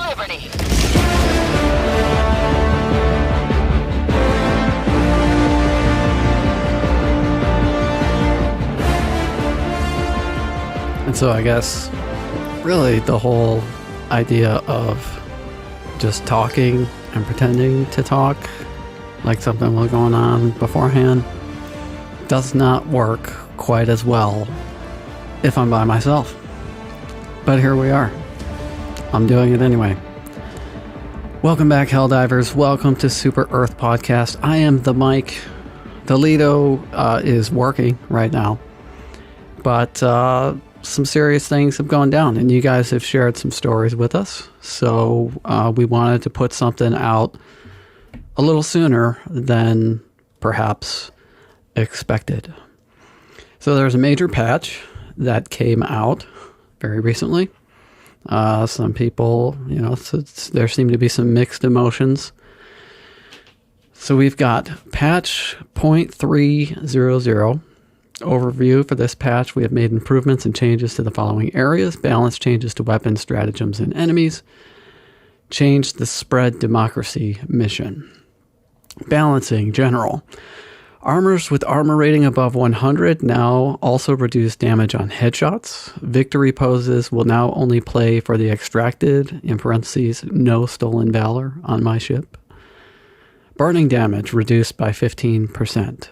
liberty. And so I guess really the whole idea of just talking and pretending to talk like something was going on beforehand does not work quite as well if I'm by myself. But here we are. I'm doing it anyway. Welcome back, Helldivers. Welcome to Super Earth Podcast. I am the Mike. The Lido is working right now. But some serious things have gone down, and you guys have shared some stories with us. So we wanted to put something out a little sooner than perhaps expected. So there's a major patch that came out very recently. Some people, there seem to be some mixed emotions. So we've got patch 0.300. Overview for this patch: we have made improvements and changes to the following areas. Balance changes to weapons, stratagems, and enemies. Changed the spread democracy mission. Balancing general. Armors with armor rating above 100 now also reduce damage on headshots. Victory poses will now only play for the extracted, in parentheses, no stolen valor on my ship. Burning damage reduced by 15%.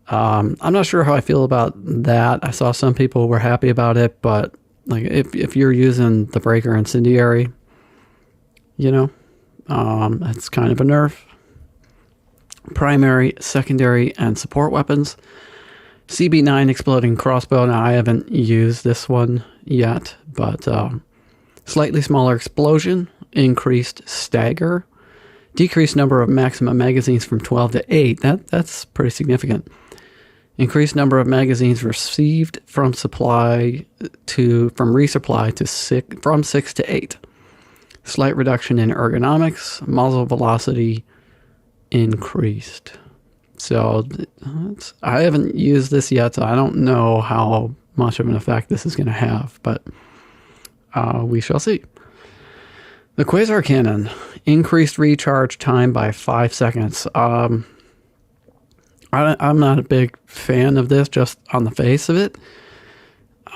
I'm not sure how I feel about that. I saw some people were happy about it, but like if you're using the breaker incendiary, that's kind of a nerf. Primary, secondary, and support weapons. CB9 exploding crossbow. Now I haven't used this one yet, but slightly smaller explosion, increased stagger, decreased number of maximum magazines from 12 to 8. That's pretty significant. Increased number of magazines received from resupply to from 6 to 8. Slight reduction in ergonomics. Muzzle velocity increased. So I haven't used this yet, so I don't know how much of an effect this is going to have, but we shall see. The Quasar Cannon. Increased recharge time by 5 seconds. I'm not a big fan of this just on the face of it.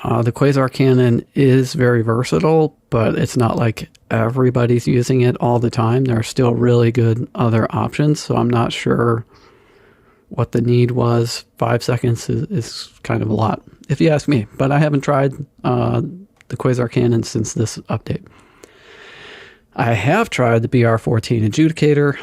The Quasar Cannon is very versatile, but it's not like everybody's using it all the time. There are still really good other options, so I'm not sure what the need was. 5 seconds is kind of a lot, if you ask me. But I haven't tried the Quasar Cannon since this update. I have tried the BR-14 Adjudicator.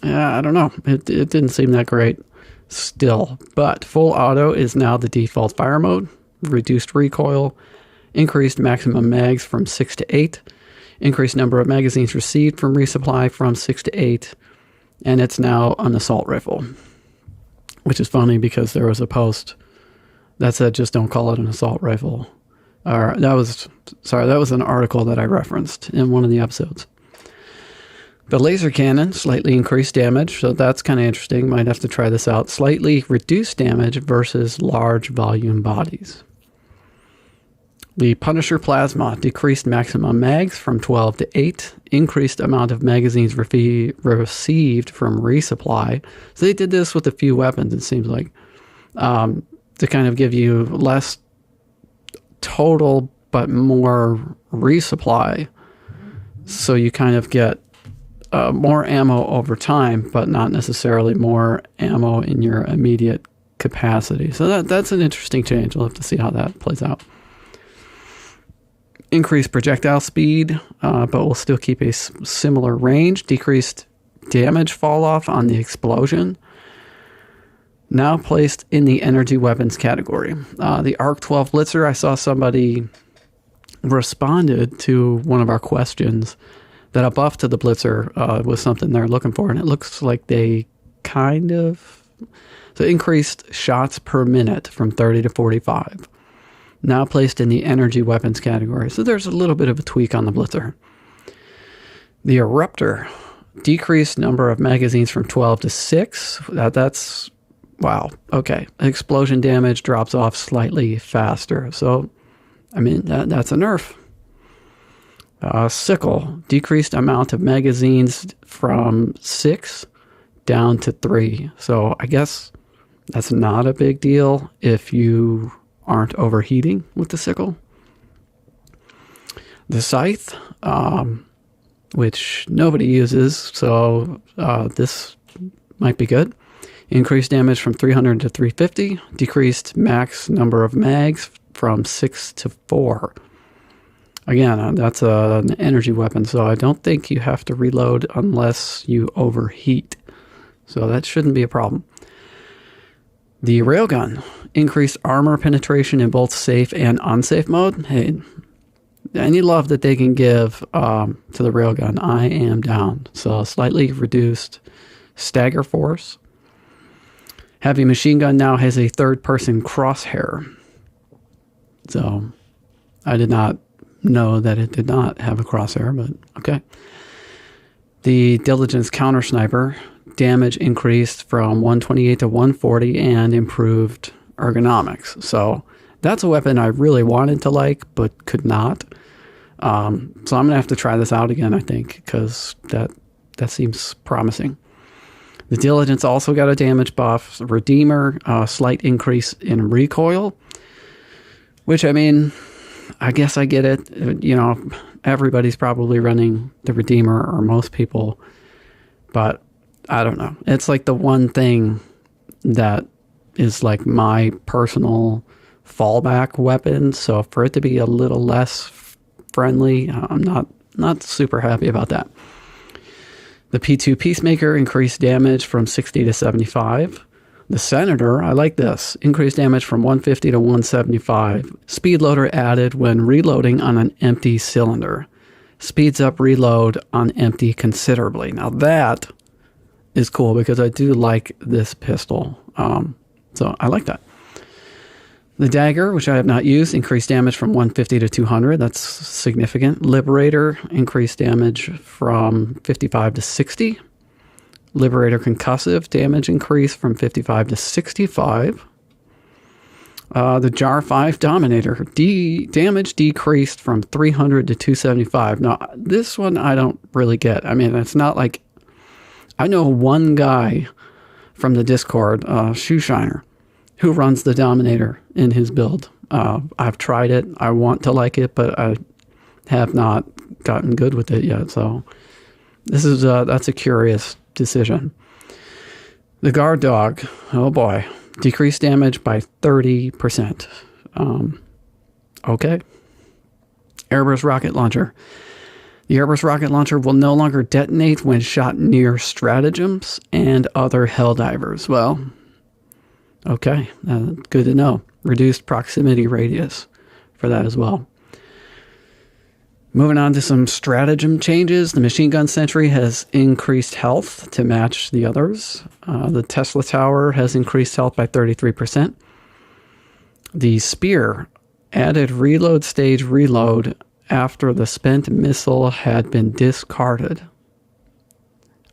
I don't know. It didn't seem that great still. But full auto is now the default fire mode. Reduced recoil. Increased maximum mags from 6 to 8. Increased number of magazines received from resupply from 6 to 8. And it's now an assault rifle. Which is funny because there was a post that said just don't call it an assault rifle. That was an article that I referenced in one of the episodes. The laser cannon, slightly increased damage, so that's kind of interesting. Might have to try this out. Slightly reduced damage versus large volume bodies. The Punisher Plasma, decreased maximum mags from 12 to 8. Increased amount of magazines received from resupply. So they did this with a few weapons, it seems like, to kind of give you less total but more resupply. So you kind of get more ammo over time, but not necessarily more ammo in your immediate capacity. So that's an interesting change. We'll have to see how that plays out. Increased projectile speed, but we'll still keep a similar range. Decreased damage fall off on the explosion. Now placed in the energy weapons category. The ARC 12 Blitzer, I saw somebody responded to one of our questions that a buff to the Blitzer was something they're looking for, and it looks like they increased shots per minute from 30 to 45. Now placed in the energy weapons category. So there's a little bit of a tweak on the Blitzer. The Eruptor, decreased number of magazines from 12 to 6. That's, wow, okay. Explosion damage drops off slightly faster. So, I mean, that's a nerf. Sickle, decreased amount of magazines from 6 down to 3. So I guess that's not a big deal if you aren't overheating with the sickle. The scythe, which nobody uses, so this might be good. Increased damage from 300 to 350. Decreased max number of mags from 6 to 4. Again, that's an energy weapon, so I don't think you have to reload unless you overheat. So that shouldn't be a problem. The railgun, increased armor penetration in both safe and unsafe mode. Hey, any love that they can give to the railgun, I am down. So slightly reduced stagger force. Heavy machine gun now has a third-person crosshair. So I did not know that it did not have a crosshair, but okay. The diligence counter sniper, damage increased from 128 to 140 and improved ergonomics. So that's a weapon I really wanted to like, but could not. So I'm going to have to try this out again, I think, because that seems promising. The diligence also got a damage buff. Redeemer, slight increase in recoil, which, I mean, I guess I get it. You know, everybody's probably running the Redeemer, or most people, but I don't know. It's like the one thing that is like my personal fallback weapon. So for it to be a little less friendly, I'm not super happy about that. The P2 Peacemaker increased damage from 60 to 75. The Senator, I like this, increased damage from 150 to 175. Speed loader added when reloading on an empty cylinder. Speeds up reload on empty considerably. Now that is cool because I do like this pistol. So I like that. The Dagger, which I have not used, increased damage from 150 to 200. That's significant. Liberator, increased damage from 55 to 60. Liberator Concussive, damage increase from 55 to 65. The Jar 5 Dominator, damage decreased from 300 to 275. Now, this one I don't really get. I mean, it's not like... I know one guy from the Discord, Shoeshiner, who runs the Dominator in his build. I've tried it. I want to like it, but I have not gotten good with it yet. So this is that's a curious decision. The Guard Dog, oh boy, decreased damage by 30%. Okay. Airburst Rocket Launcher. The Airburst Rocket Launcher will no longer detonate when shot near stratagems and other Helldivers. Well, okay, good to know. Reduced proximity radius for that as well. Moving on to some stratagem changes. The Machine Gun Sentry has increased health to match the others. The Tesla Tower has increased health by 33%. The Spear added reload stage reload after the spent missile had been discarded.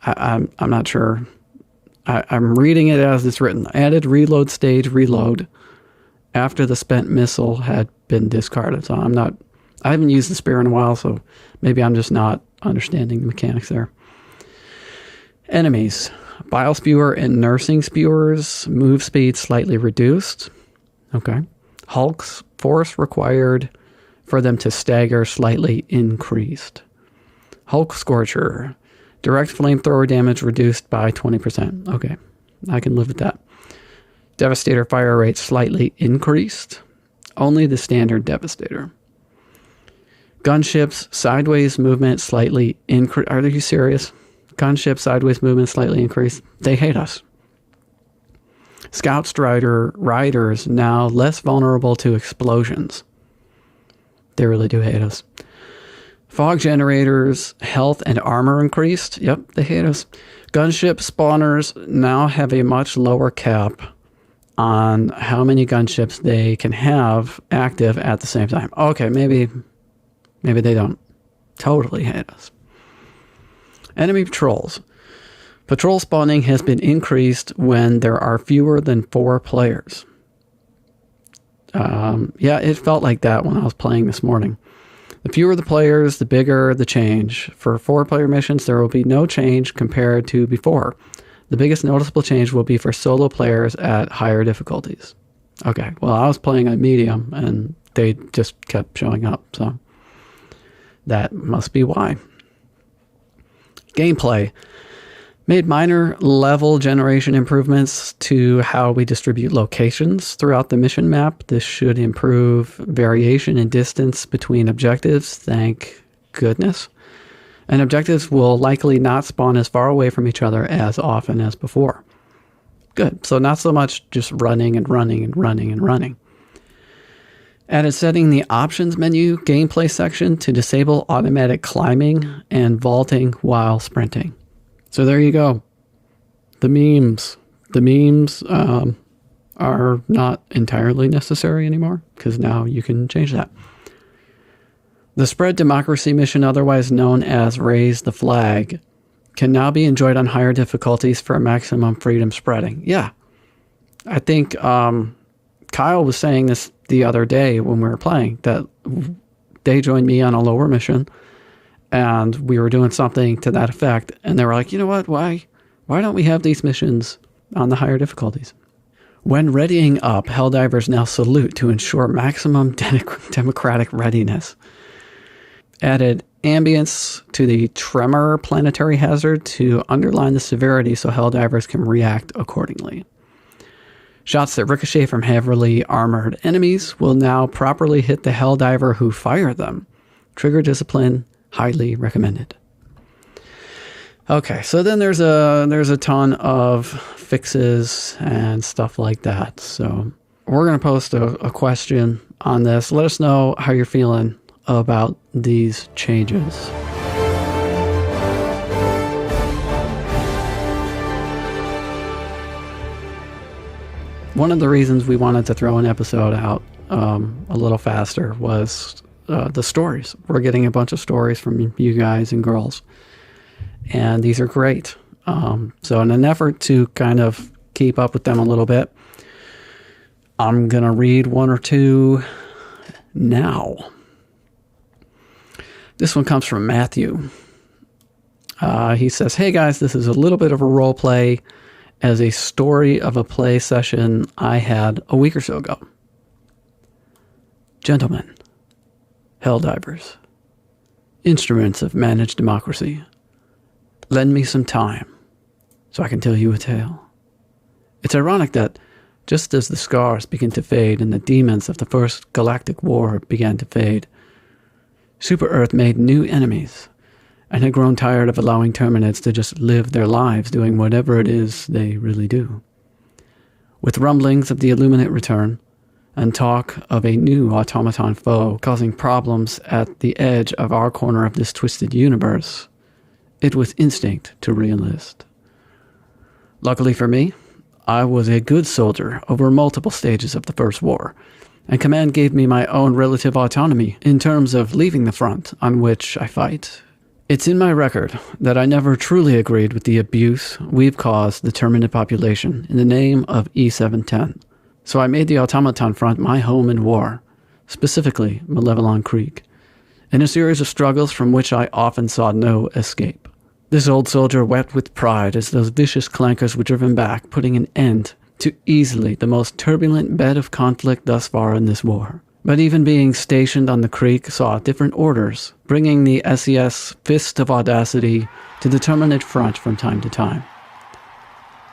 I'm not sure. I'm reading it as it's written. Added reload stage reload after the spent missile had been discarded. So I haven't used the Spear in a while, so maybe I'm just not understanding the mechanics there. Enemies. Bile Spewer and Nursing Spewers, move speed slightly reduced. Okay. Hulk's force required for them to stagger slightly increased. Hulk Scorcher. Direct flamethrower damage reduced by 20%. Okay, I can live with that. Devastator fire rate slightly increased. Only the standard Devastator. Gunships sideways movement slightly increased. Are you serious? Gunship sideways movement slightly increased. They hate us. Scout Strider riders now less vulnerable to explosions. They really do hate us. Fog generators, health and armor increased. Yep, they hate us. Gunship spawners now have a much lower cap on how many gunships they can have active at the same time. Okay, maybe they don't totally hate us. Enemy patrols. Patrol spawning has been increased when there are fewer than 4 players. Yeah, it felt like that when I was playing this morning. The fewer the players, the bigger the change. For 4-player missions, there will be no change compared to before. The biggest noticeable change will be for solo players at higher difficulties. Okay, well, I was playing on medium, and they just kept showing up, so that must be why. Gameplay. Made minor level generation improvements to how we distribute locations throughout the mission map. This should improve variation in distance between objectives, thank goodness. And objectives will likely not spawn as far away from each other as often as before. Good. So not so much just running and running and running and running. Added setting the options menu gameplay section to disable automatic climbing and vaulting while sprinting. So there you go. The memes. The memes are not entirely necessary anymore because now you can change that. The Spread Democracy mission, otherwise known as Raise the Flag, can now be enjoyed on higher difficulties for maximum freedom spreading. Yeah. I think Kyle was saying this the other day when we were playing, that they joined me on a lower mission and we were doing something to that effect. And they were like, you know what? Why don't we have these missions on the higher difficulties? When readying up, Helldivers now salute to ensure maximum democratic readiness. Added ambience to the tremor planetary hazard to underline the severity so Helldivers can react accordingly. Shots that ricochet from heavily armored enemies will now properly hit the Helldiver who fired them. Trigger discipline, highly recommended. Okay, so then there's a ton of fixes and stuff like that. So we're going to post a question on this. Let us know how you're feeling about these changes. One of the reasons we wanted to throw an episode out a little faster was the stories. We're getting a bunch of stories from you guys and girls, and these are great. So in an effort to kind of keep up with them a little bit, I'm going to read one or two now. This one comes from Matthew. He says, "Hey guys, this is a little bit of a role play as a story of a play session I had a week or so ago. Gentlemen, Helldivers, instruments of managed democracy, lend me some time so I can tell you a tale. It's ironic that just as the scars begin to fade and the demons of the first galactic war began to fade, Super Earth made new enemies and had grown tired of allowing Terminids to just live their lives doing whatever it is they really do. With rumblings of the Illuminate return and talk of a new automaton foe causing problems at the edge of our corner of this twisted universe, it was instinct to re-enlist. Luckily for me, I was a good soldier over multiple stages of the First War, and command gave me my own relative autonomy in terms of leaving the front on which I fight. It's in my record that I never truly agreed with the abuse we've caused the Terminid population in the name of E710, so I made the automaton front my home in war, specifically Malevelon Creek, in a series of struggles from which I often saw no escape. This old soldier wept with pride as those vicious clankers were driven back, putting an end to easily the most turbulent bed of conflict thus far in this war. But even being stationed on the creek saw different orders, bringing the SES Fist of Audacity to the Terminid front from time to time.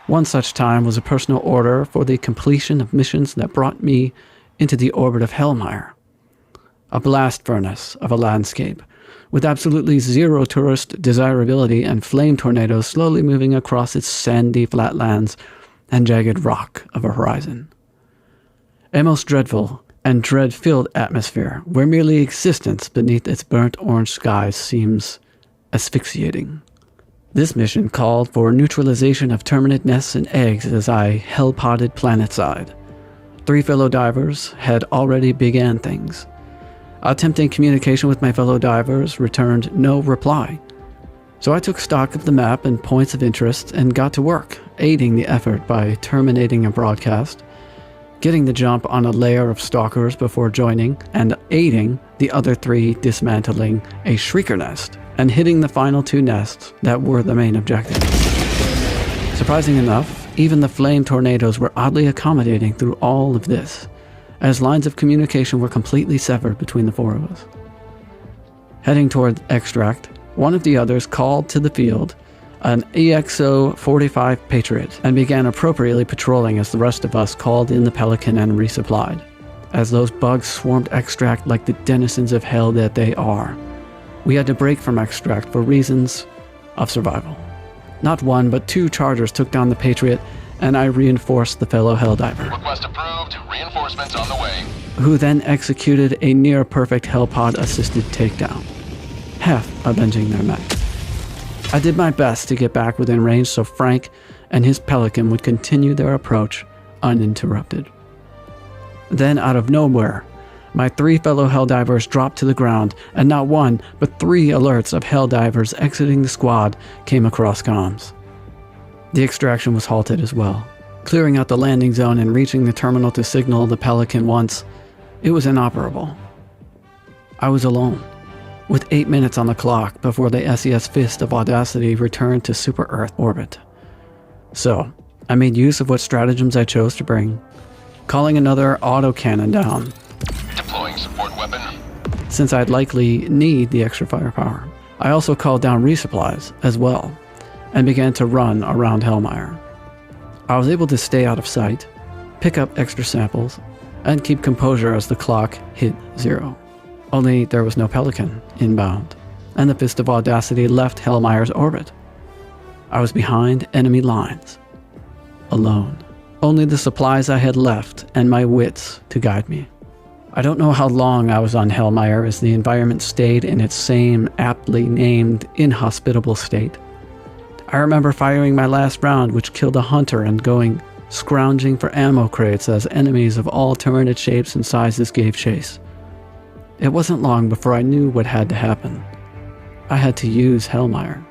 One such time was a personal order for the completion of missions that brought me into the orbit of Hellmire, a blast furnace of a landscape, with absolutely zero tourist desirability and flame tornadoes slowly moving across its sandy flatlands and jagged rock of a horizon. A most dreadful and dread-filled atmosphere where merely existence beneath its burnt orange skies seems asphyxiating. This mission called for neutralization of Terminid nests and eggs as I hell-potted planetside. 3 fellow divers had already began things. Attempting communication with my fellow divers returned no reply. So I took stock of the map and points of interest and got to work, aiding the effort by terminating a broadcast, getting the jump on a layer of stalkers before joining and aiding the other 3 dismantling a shrieker nest and hitting the final 2 nests that were the main objective. Surprising enough, even the flame tornadoes were oddly accommodating through all of this, as lines of communication were completely severed between the 4 of us. Heading toward extract, one of the others called to the field an EXO-45 Patriot and began appropriately patrolling as the rest of us called in the Pelican and resupplied, as those bugs swarmed extract like the denizens of hell that they are. We had to break from extract for reasons of survival. Not 1, but 2 chargers took down the Patriot, and I reinforced the fellow Helldiver. Request approved. Reinforcements on the way. Who then executed a near-perfect Hellpod-assisted takedown, half avenging their mech. I did my best to get back within range so Frank and his Pelican would continue their approach uninterrupted. Then, out of nowhere, my 3 fellow Helldivers dropped to the ground, and not 1, but 3 alerts of Helldivers exiting the squad came across comms. The extraction was halted as well, clearing out the landing zone and reaching the terminal to signal the Pelican once. It was inoperable. I was alone, with 8 minutes on the clock before the SES Fist of Audacity returned to Super Earth orbit. So, I made use of what stratagems I chose to bring, calling another autocannon down, Deploying support weapon. since I'd likely need the extra firepower. I also called down resupplies as well, and began to run around Hellmire. I was able to stay out of sight, pick up extra samples, and keep composure as the clock hit 0. Only there was no Pelican inbound, and the Fist of Audacity left Hellmire's orbit. I was behind enemy lines, alone. Only the supplies I had left and my wits to guide me. I don't know how long I was on Hellmire as the environment stayed in its same aptly named inhospitable state. I remember firing my last round, which killed a hunter, and going scrounging for ammo crates as enemies of all alternate shapes and sizes gave chase. It wasn't long before I knew what had to happen. I had to use Hellmire.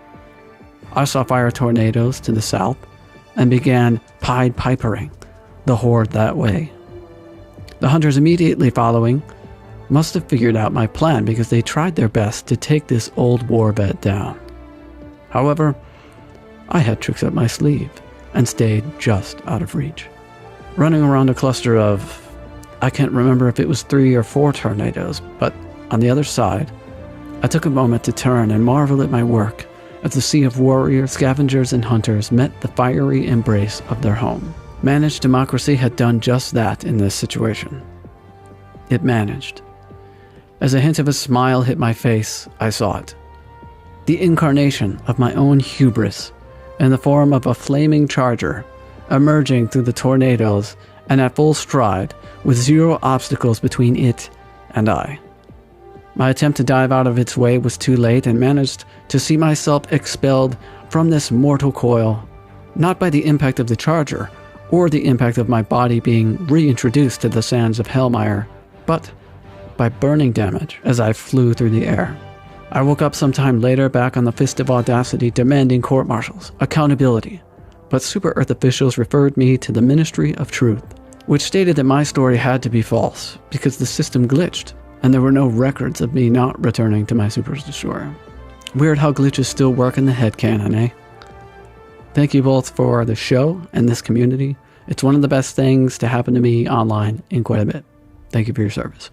I saw fire tornadoes to the south and began Pied Pipering the horde that way. The hunters immediately following must have figured out my plan because they tried their best to take this old war vet down. However, I had tricks up my sleeve and stayed just out of reach. Running around a cluster of, I can't remember if it was 3 or 4 tornadoes, but on the other side, I took a moment to turn and marvel at my work as the sea of warriors, scavengers, and hunters met the fiery embrace of their home. Managed democracy had done just that in this situation. It managed. As a hint of a smile hit my face, I saw it. The incarnation of my own hubris in the form of a flaming charger emerging through the tornadoes and at full stride with 0 obstacles between it and I. My attempt to dive out of its way was too late and managed to see myself expelled from this mortal coil, not by the impact of the charger or the impact of my body being reintroduced to the sands of Hellmire, but by burning damage as I flew through the air. I woke up sometime later back on the Fist of Audacity demanding court-martials, accountability, but Super Earth officials referred me to the Ministry of Truth, which stated that my story had to be false because the system glitched and there were no records of me not returning to my Super Destroyer. Weird how glitches still work in the headcanon, eh? Thank you both for the show and this community. It's one of the best things to happen to me online in quite a bit. Thank you for your service.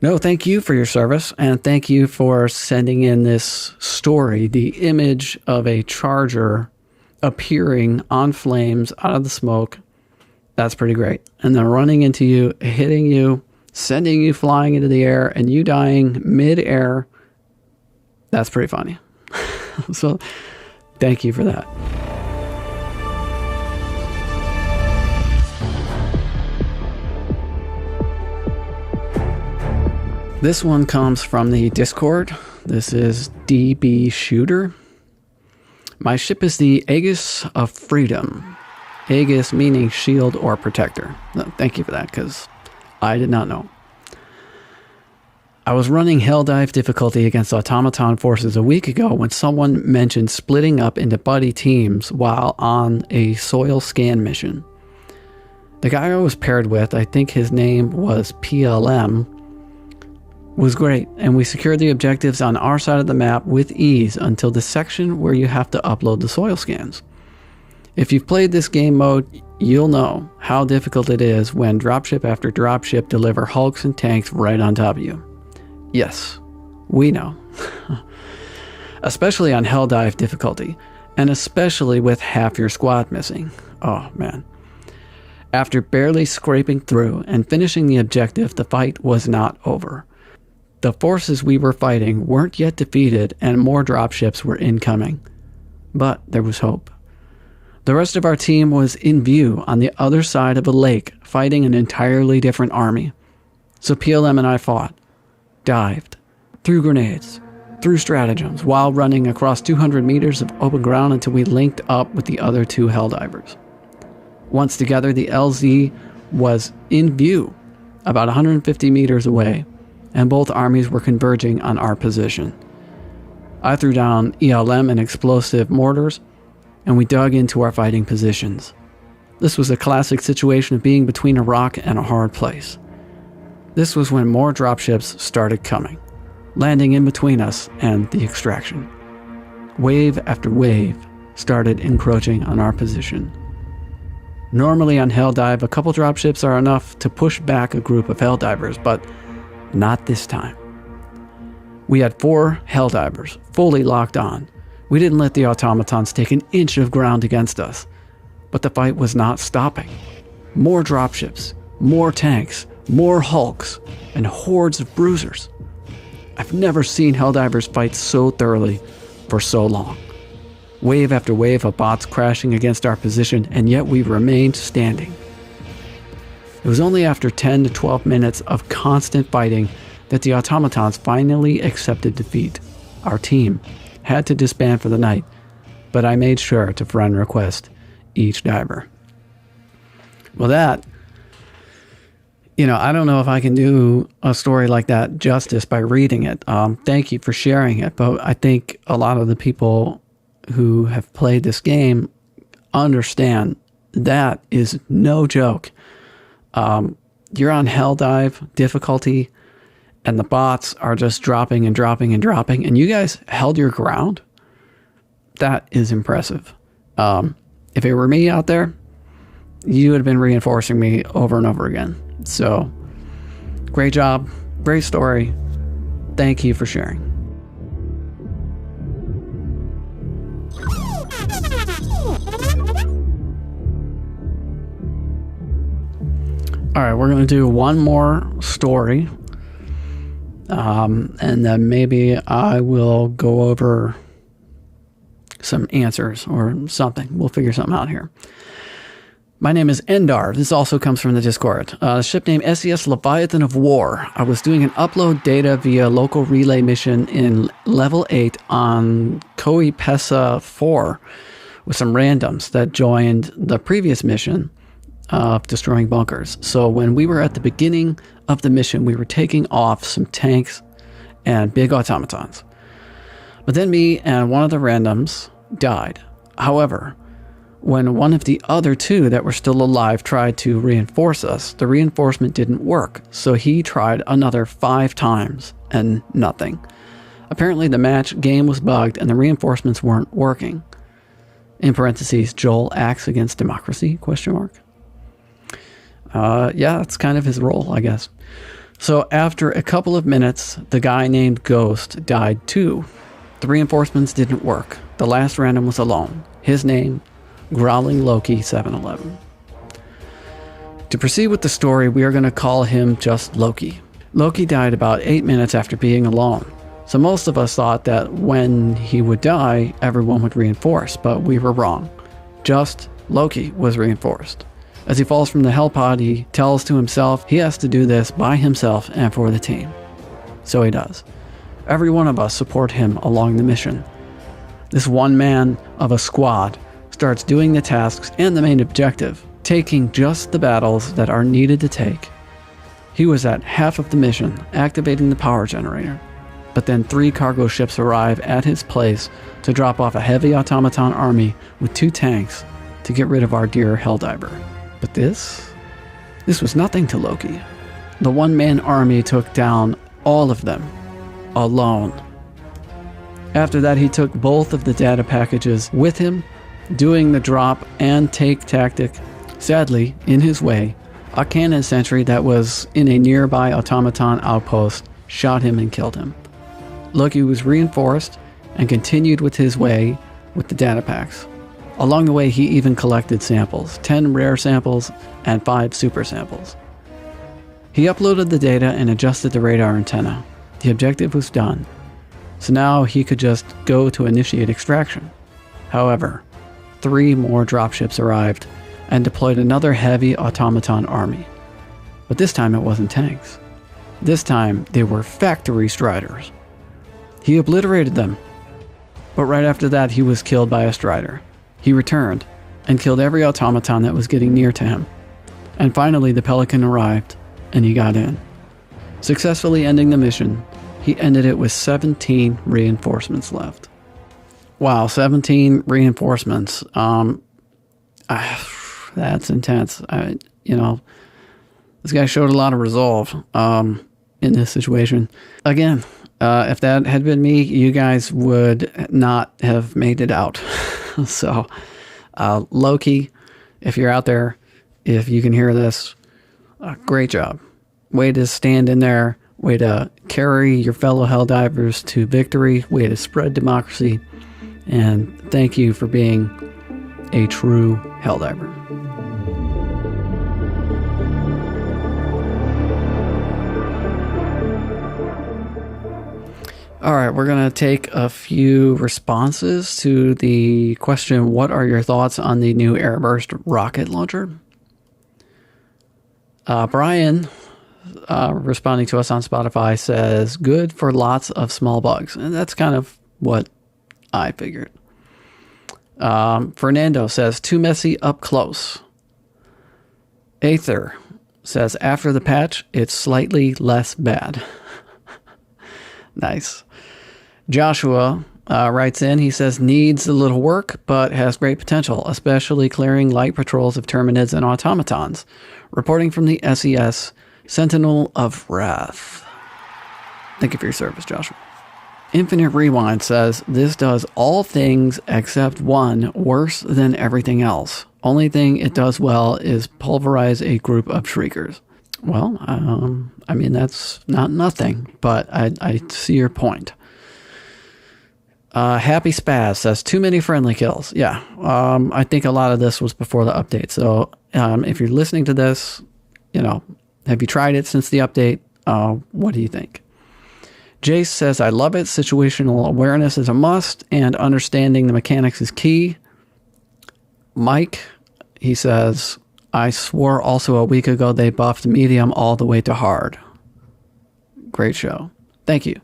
No, thank you for your service, and thank you for sending in this story, the image of a charger appearing on flames out of the smoke. That's pretty great. And then running into you, hitting you, sending you flying into the air, and you dying mid-air. That's pretty funny. So thank you for that. This one comes from the Discord. This is DB Shooter. My ship is the Aegis of Freedom. Aegis meaning shield or protector. Thank you for that, because I did not know. I was running Helldive difficulty against automaton forces a week ago when someone mentioned splitting up into buddy teams while on a soil scan mission. The guy I was paired with, I think his name was PLM, was great, and we secured the objectives on our side of the map with ease until the section where you have to upload the soil scans. If you've played this game mode, you'll know how difficult it is when dropship after dropship deliver hulks and tanks right on top of you. Yes, we know. Especially on Helldive difficulty, and especially with half your squad missing. Oh man. After barely scraping through and finishing the objective, the fight was not over. The forces we were fighting weren't yet defeated and more dropships were incoming. But there was hope. The rest of our team was in view on the other side of a lake fighting an entirely different army. So PLM and I fought, dived, threw grenades, threw stratagems while running across 200 meters of open ground until we linked up with the other two Helldivers. Once together, the LZ was in view about 150 meters away, and both armies were converging on our position. I threw down ELM and explosive mortars, and we dug into our fighting positions. This was a classic situation of being between a rock and a hard place. This was when more dropships started coming, landing in between us and the extraction. Wave after wave started encroaching on our position. Normally on Helldive, a couple dropships are enough to push back a group of Helldivers, but not this time. We had 4 Helldivers, fully locked on. We didn't let the automatons take an inch of ground against us. But the fight was not stopping. More dropships, more tanks, more hulks, and hordes of bruisers. I've never seen Helldivers fight so thoroughly for so long. Wave after wave of bots crashing against our position, and yet we remained standing. It was only after 10 to 12 minutes of constant fighting that the automatons finally accepted defeat. Our team had to disband for the night, but I made sure to friend request each diver. Well, that, I don't know if I can do a story like that justice by reading it. Thank you for sharing it, but I think a lot of the people who have played this game understand that is no joke. You're on Helldive difficulty, and the bots are just dropping and dropping and dropping, and you guys held your ground. That is impressive. If it were me out there, you would have been reinforcing me over and over again. So, great job, great story. Thank you for sharing. All right, we're going to do one more story. And then maybe I will go over some answers or something. We'll figure something out here. My name is Endar. This also comes from the Discord. Ship name SES Leviathan of War. I was doing an upload data via local relay mission in level 8 on Koi Pesa 4 with some randoms that joined the previous mission of destroying bunkers. So when we were at the beginning of the mission, we were taking off some tanks and big automatons. But then me and one of the randoms died. However, when one of the other 2 that were still alive tried to reinforce us, the reinforcement didn't work. So he tried another 5 times and nothing. Apparently the match game was bugged and the reinforcements weren't working. In parentheses, Joel acts against democracy, ? Yeah, that's kind of his role, I guess. So after a couple of minutes, the guy named Ghost died too. The reinforcements didn't work. The last random was alone. His name, Growling Loki 711. To proceed with the story, we are going to call him just Loki. Loki died about 8 minutes after being alone. So most of us thought that when he would die, everyone would reinforce, but we were wrong. Just Loki was reinforced. As he falls from the hell pod, he tells to himself he has to do this by himself and for the team. So he does. Every one of us support him along the mission. This one man of a squad starts doing the tasks and the main objective, taking just the battles that are needed to take. He was at half of the mission, activating the power generator. But then 3 cargo ships arrive at his place to drop off a heavy automaton army with 2 tanks to get rid of our dear Helldiver. But this This was nothing to Loki. The one-man army took down all of them, alone. After that, he took both of the data packages with him, doing the drop and take tactic. Sadly, in his way, a cannon sentry that was in a nearby automaton outpost shot him and killed him. Loki was reinforced and continued with his way with the data packs. Along the way, he even collected samples, 10 rare samples and 5 super samples. He uploaded the data and adjusted the radar antenna. The objective was done, so now he could just go to initiate extraction. However, 3 more dropships arrived and deployed another heavy automaton army. But this time it wasn't tanks. This time they were factory striders. He obliterated them. But right after that, he was killed by a strider. He returned and killed every automaton that was getting near to him. And finally the Pelican arrived and he got in. Successfully ending the mission, he ended it with 17 reinforcements left. Wow, 17 reinforcements. That's intense. This guy showed a lot of resolve in this situation. Again, if that had been me, you guys would not have made it out. So, Loki, if you're out there, if you can hear this, great job. Way to stand in there. Way to carry your fellow Helldivers to victory. Way to spread democracy. And thank you for being a true Helldiver. All right, we're going to take a few responses to the question, what are your thoughts on the new Airburst rocket launcher? Brian, responding to us on Spotify, says, good for lots of small bugs. And that's kind of what I figured. Fernando says, too messy up close. Aether says, after the patch, it's slightly less bad. Nice. Joshua writes in, he says, needs a little work, but has great potential, especially clearing light patrols of Terminids and automatons. Reporting from the SES, Sentinel of Wrath. Thank you for your service, Joshua. Infinite Rewind says, this does all things except one worse than everything else. Only thing it does well is pulverize a group of Shriekers. Well, I mean, that's not nothing, but I see your point. Happy Spaz says, too many friendly kills. Yeah, I think a lot of this was before the update. So if you're listening to this, have you tried it since the update? What do you think? Jace says, I love it. Situational awareness is a must, and understanding the mechanics is key. Mike, he says, I swore also a week ago they buffed medium all the way to hard. Great show. Thank you.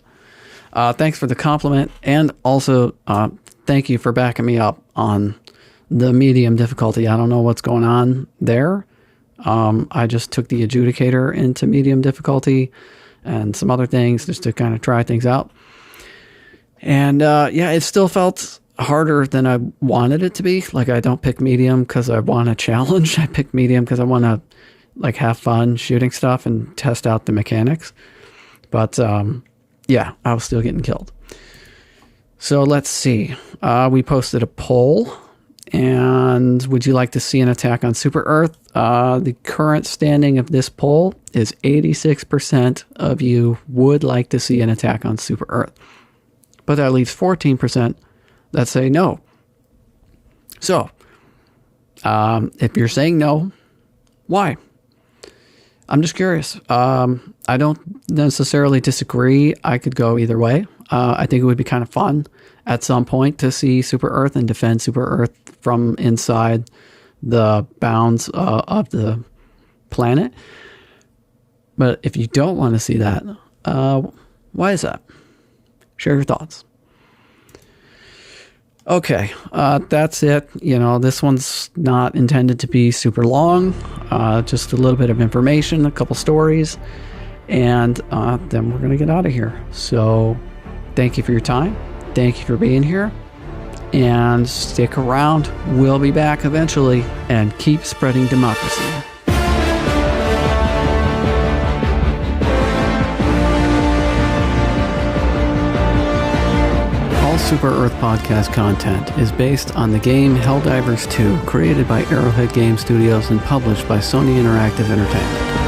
Thanks for the compliment, and also thank you for backing me up on the medium difficulty. I don't know what's going on there. I just took the adjudicator into medium difficulty and some other things just to kind of try things out. And it still felt harder than I wanted it to be. Like, I don't pick medium because I want a challenge. I pick medium because I want to have fun shooting stuff and test out the mechanics. But I was still getting killed. So let's see. We posted a poll. And would you like to see an attack on Super Earth? The current standing of this poll is 86% of you would like to see an attack on Super Earth. But that leaves 14% that say no. So, if you're saying no, why? I'm just curious. I don't necessarily disagree. I could go either way. I think it would be kind of fun at some point to see Super Earth and defend Super Earth from inside the bounds of the planet. But if you don't want to see that, why is that? Share your thoughts. Okay, that's it. This one's not intended to be super long. Just a little bit of information, a couple stories, and then we're going to get out of here. So thank you for your time. Thank you for being here. And stick around. We'll be back eventually, and keep spreading democracy. All Super Earth podcast content is based on the game Helldivers 2, created by Arrowhead Game Studios and published by Sony Interactive Entertainment.